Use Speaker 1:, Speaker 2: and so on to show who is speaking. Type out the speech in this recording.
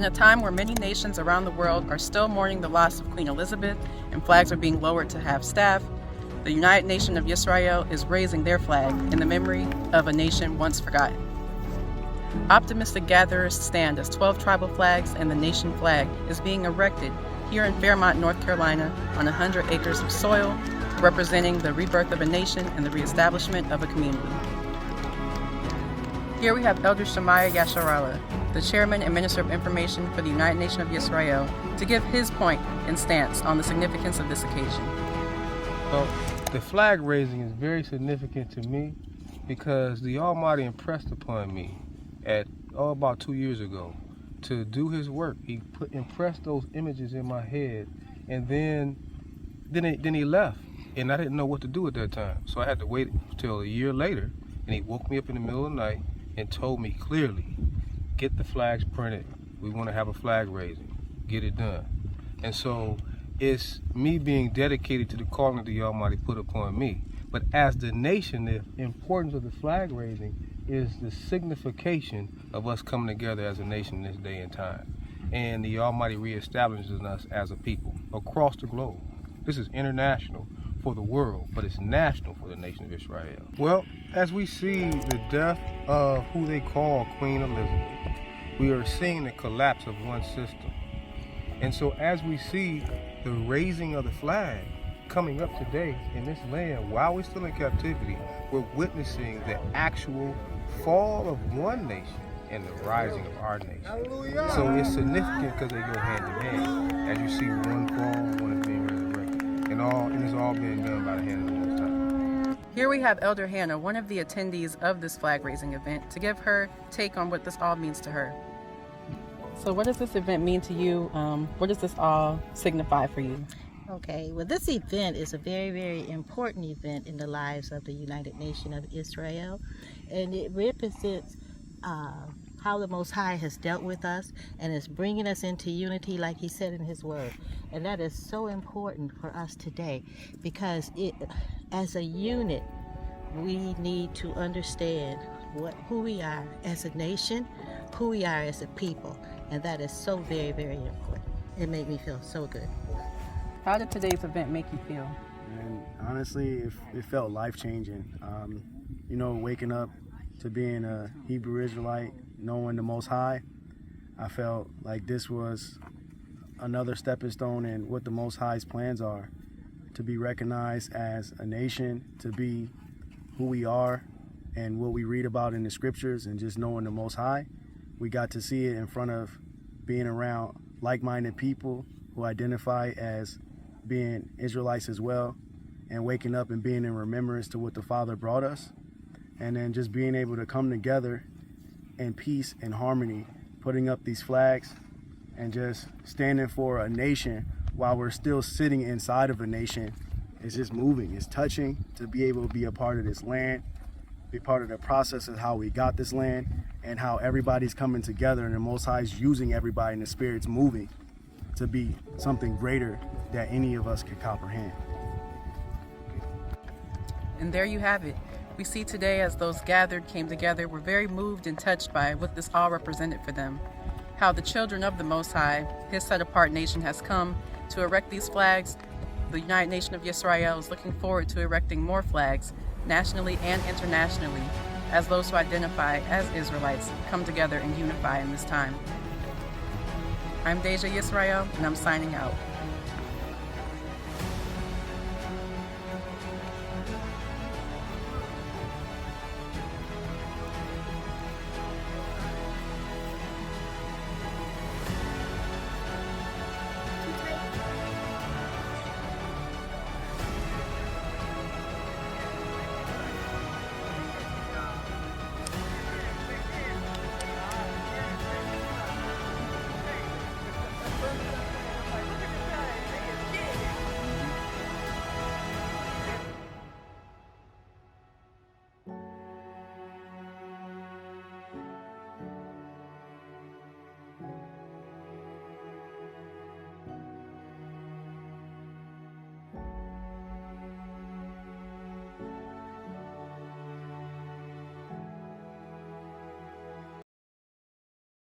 Speaker 1: a time where many nations around the world are still mourning the loss of Queen Elizabeth and flags are being lowered to half-staff, the United Nation of Yisrael is raising their flag in the memory of a nation once forgotten. Optimistic gatherers stand as 12 tribal flags and the nation flag is being erected here in Fairmont, North Carolina on 100 acres of soil, representing the rebirth of a nation and the reestablishment of a community. Here we have Elder Shemaiah Yasharallah, the Chairman and Minister of Information for the United Nation of Yisrael, to give his point and stance on the significance of this occasion.
Speaker 2: Well, the flag raising is very significant to me because the Almighty impressed upon me about 2 years ago to do His work. He impressed those images in my head, and then He left, and I didn't know what to do at that time. So I had to wait until a year later, and He woke me up in the middle of the night and told me clearly, get the flags printed. We want to have a flag raising. Get it done. And so it's me being dedicated to the calling that the Almighty put upon me. But as the nation, the importance of the flag raising is the signification of us coming together as a nation this day and time. And the Almighty reestablishes us as a people across the globe. This is international for the world, but it's national for the nation of Israel. Well, as we see the death of who they call Queen Elizabeth, we are seeing the collapse of one system. And so as we see the raising of the flag coming up today in this land, while we're still in captivity, we're witnessing the actual fall of one nation and the rising of our nation. Hallelujah. So it's significant because they go hand in hand. As you see, one fall, one is being resurrected. And it's all being done by the hand of the Most High.
Speaker 1: Here we have Elder Hannah, one of the attendees of this flag raising event, to give her take on what this all means to her. So what does this event mean to you? What does this all signify for you?
Speaker 3: Okay, well, this event is a very, very important event in the lives of the United Nation of Israel, and it represents how the Most High has dealt with us and is bringing us into unity like He said in His Word. And that is so important for us today because as a unit, we need to understand who we are as a nation, who we are as a people, and that is so very, very important. It made me feel so good.
Speaker 1: How did today's event make you feel?
Speaker 4: And honestly, it felt life-changing. Waking up to being a Hebrew Israelite, knowing the Most High, I felt like this was another stepping stone in what the Most High's plans are, to be recognized as a nation, to be who we are and what we read about in the scriptures, and just knowing the Most High. We got to see it in front of being around like-minded people who identify as being Israelites as well, and waking up and being in remembrance to what the Father brought us, and then just being able to come together in peace and harmony, putting up these flags and just standing for a nation while we're still sitting inside of a nation. It's just moving, it's touching, to be able to be a part of this land, be part of the process of how we got this land, and how everybody's coming together and the Most High is using everybody and the Spirit's moving to be something greater that any of us could comprehend.
Speaker 1: And there you have it. We see today as those gathered came together, we're very moved and touched by what this all represented for them. How the children of the Most High, His set-apart nation, has come to erect these flags. The United Nation of Yisrael is looking forward to erecting more flags, nationally and internationally, as those who identify as Israelites come together and unify in this time. I'm Deja Yisrael, and I'm signing out.